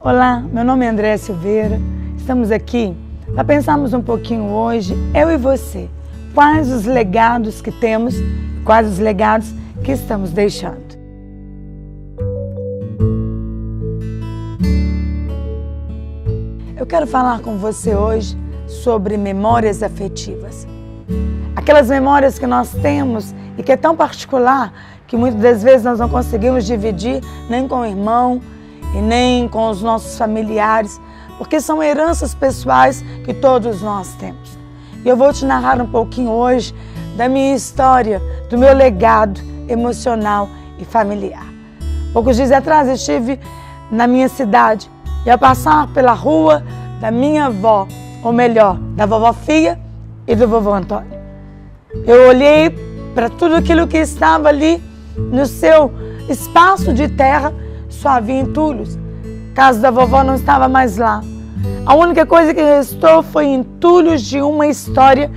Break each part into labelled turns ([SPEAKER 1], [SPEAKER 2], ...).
[SPEAKER 1] Olá, meu nome é Andréa Silveira, estamos aqui para pensarmos um pouquinho hoje, eu e você, quais os legados que temos, quais os legados que estamos deixando. Eu quero falar com você hoje sobre memórias afetivas. Aquelas memórias que nós temos e que é tão particular que muitas das vezes nós não conseguimos dividir nem com o irmão e nem com os nossos familiares, porque são heranças pessoais que todos nós temos. E eu vou te narrar um pouquinho hoje da minha história, do meu legado emocional e familiar. Poucos dias atrás eu estive na minha cidade e ao passar pela rua da minha avó, ou melhor, da vovó Fia e do vovô Antônio, eu olhei para tudo aquilo que estava ali no seu espaço de terra, só havia entulhos. A casa da vovó não estava mais lá. A única coisa que restou foi entulhos de uma história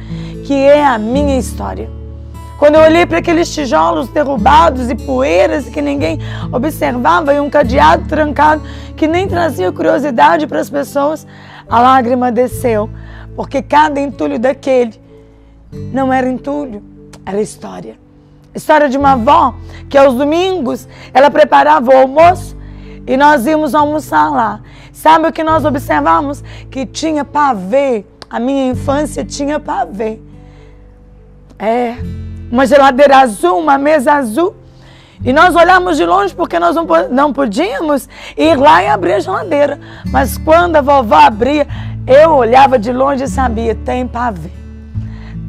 [SPEAKER 1] que é a minha história. Quando eu olhei para aqueles tijolos derrubados e poeiras que ninguém observava e um cadeado trancado que nem trazia curiosidade para as pessoas, a lágrima desceu, porque cada entulho daquele não era entulho, era história. História de uma avó que aos domingos ela preparava o almoço e nós íamos almoçar lá. Sabe o que nós observamos? Que tinha pavê. A minha infância tinha pavê. Uma geladeira azul, uma mesa azul. E nós olhávamos de longe porque nós não podíamos ir lá e abrir a geladeira. Mas quando a vovó abria, eu olhava de longe e sabia, tem pavê.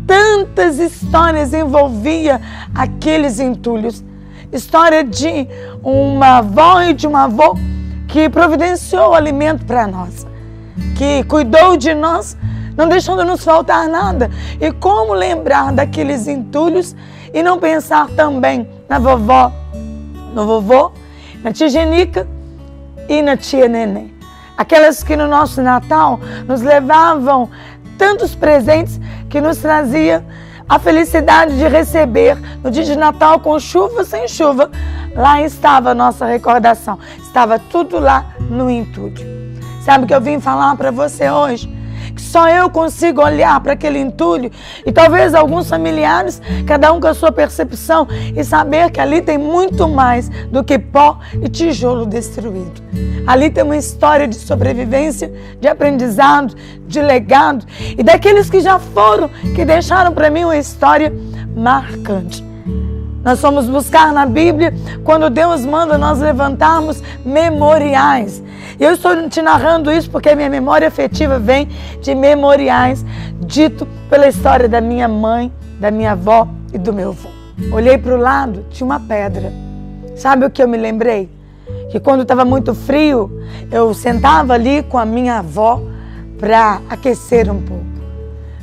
[SPEAKER 1] Tantas histórias envolvia aqueles entulhos. História de uma avó e de um avô que providenciou o alimento para nós, que cuidou de nós, não deixando nos faltar nada. E como lembrar daqueles entulhos e não pensar também na vovó, no vovô, na tia Genica e na tia Nenê. Aquelas que no nosso Natal nos levavam tantos presentes que nos trazia a felicidade de receber no dia de Natal, com chuva, sem chuva. Lá estava a nossa recordação, estava tudo lá no entulho. Sabe o que eu vim falar para você hoje? Que só eu consigo olhar para aquele entulho e talvez alguns familiares, cada um com a sua percepção, e saber que ali tem muito mais do que pó e tijolo destruído. Ali tem uma história de sobrevivência, de aprendizado, de legado e daqueles que já foram, que deixaram para mim uma história marcante. Nós fomos buscar na Bíblia quando Deus manda nós levantarmos memoriais. E eu estou te narrando isso porque a minha memória afetiva vem de memoriais dito pela história da minha mãe, da minha avó e do meu avô. Olhei para o lado, tinha uma pedra. Sabe o que eu me lembrei? Que quando estava muito frio, eu sentava ali com a minha avó para aquecer um pouco.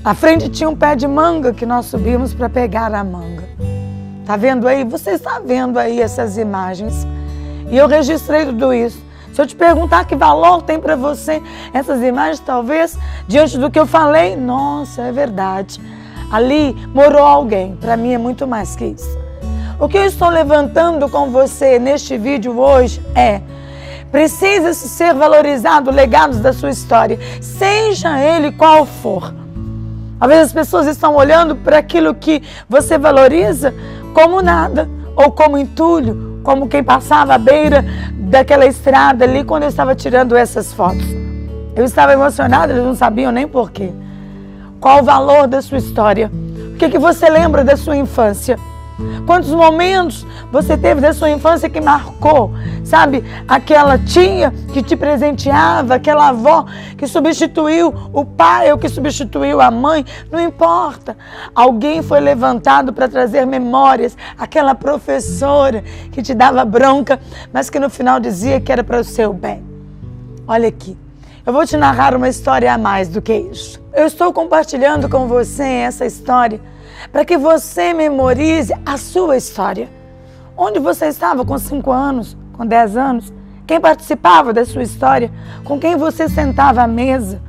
[SPEAKER 1] À frente tinha um pé de manga que nós subimos para pegar a manga. Tá vendo aí? Você está vendo aí essas imagens. E eu registrei tudo isso. Se eu te perguntar que valor tem para você essas imagens, talvez, diante do que eu falei, nossa, é verdade. Ali morou alguém. Para mim é muito mais que isso. O que eu estou levantando com você neste vídeo hoje é: precisa ser valorizado legados da sua história, seja ele qual for. Às vezes as pessoas estão olhando para aquilo que você valoriza como nada, ou como entulho, como quem passava à beira daquela estrada ali quando eu estava tirando essas fotos. Eu estava emocionada, eles não sabiam nem porquê. Qual o valor da sua história? O que você lembra da sua infância? Quantos momentos você teve da sua infância que marcou? Sabe, aquela tia que te presenteava, aquela avó que substituiu o pai ou que substituiu a mãe, não importa. Alguém foi levantado para trazer memórias, aquela professora que te dava bronca, mas que no final dizia que era para o seu bem. Olha aqui, eu vou te narrar uma história a mais do que isso. Eu estou compartilhando com você essa história para que você memorize a sua história. Onde você estava com 5 anos, com 10 anos? Quem participava da sua história? Com quem você sentava à mesa?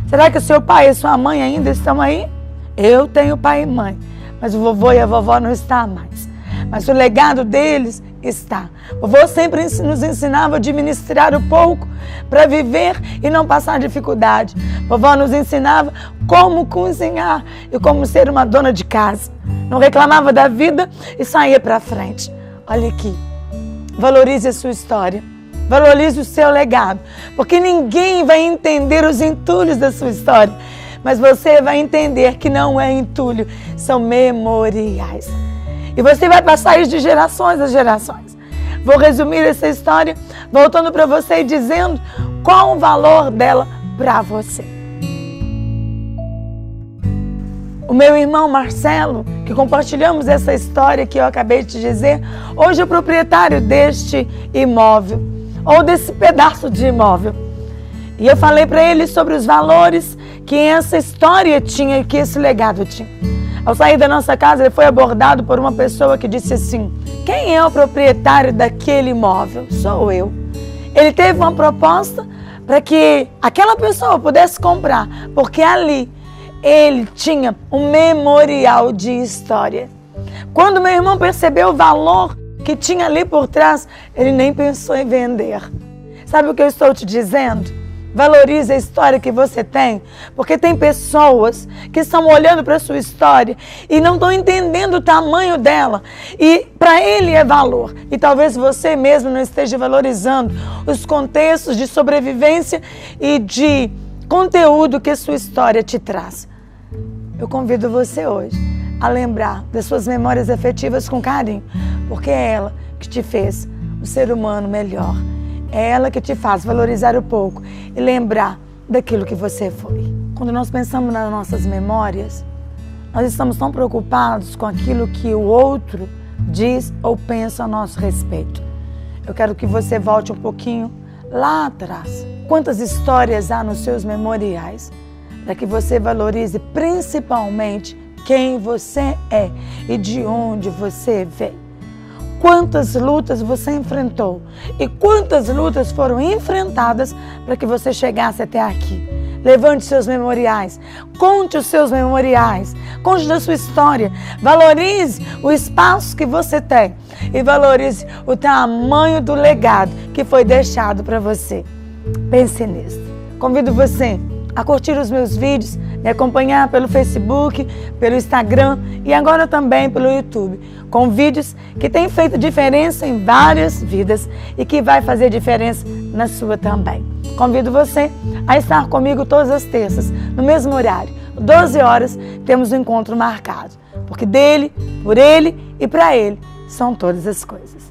[SPEAKER 1] Será que o seu pai e sua mãe ainda estão aí? Eu tenho pai e mãe, mas o vovô e a vovó não estão mais. Mas o legado deles está. Vovô sempre nos ensinava a administrar o pouco para viver e não passar dificuldade. Vovó nos ensinava como cozinhar e como ser uma dona de casa. Não reclamava da vida e saía para frente. Olha aqui, valorize a sua história. Valorize o seu legado, porque ninguém vai entender os entulhos da sua história, mas você vai entender que não é entulho, são memoriais. E você vai passar isso de gerações a gerações. Vou resumir essa história voltando para você e dizendo qual o valor dela para você. O meu irmão Marcelo, que compartilhamos essa história que eu acabei de dizer, hoje é o proprietário deste imóvel, ou desse pedaço de imóvel. E eu falei para ele sobre os valores que essa história tinha e que esse legado tinha. Ao sair da nossa casa, ele foi abordado por uma pessoa que disse assim: quem é o proprietário daquele imóvel? Sou eu. Ele teve uma proposta para que aquela pessoa pudesse comprar, porque ali ele tinha um memorial de história. Quando meu irmão percebeu o valor que tinha ali por trás, ele nem pensou em vender. Sabe o que eu estou te dizendo? Valorize a história que você tem, porque tem pessoas que estão olhando para a sua história e não estão entendendo o tamanho dela, e para ele é valor, e talvez você mesmo não esteja valorizando os contextos de sobrevivência e de conteúdo que a sua história te traz. Eu convido você hoje a lembrar das suas memórias afetivas com carinho, porque é ela que te fez um ser humano melhor. É ela que te faz valorizar o pouco e lembrar daquilo que você foi. Quando nós pensamos nas nossas memórias, nós estamos tão preocupados com aquilo que o outro diz ou pensa a nosso respeito. Eu quero que você volte um pouquinho lá atrás. Quantas histórias há nos seus memoriais, para que você valorize principalmente quem você é e de onde você veio. Quantas lutas você enfrentou e quantas lutas foram enfrentadas para que você chegasse até aqui. Levante seus memoriais, conte os seus memoriais, conte da sua história, valorize o espaço que você tem e valorize o tamanho do legado que foi deixado para você. Pense nisso. Convido você a curtir os meus vídeos, me acompanhar pelo Facebook, pelo Instagram e agora também pelo YouTube, com vídeos que têm feito diferença em várias vidas e que vai fazer diferença na sua também. Convido você a estar comigo todas as terças, no mesmo horário, 12 horas, temos um encontro marcado, porque dele, por ele e para ele são todas as coisas.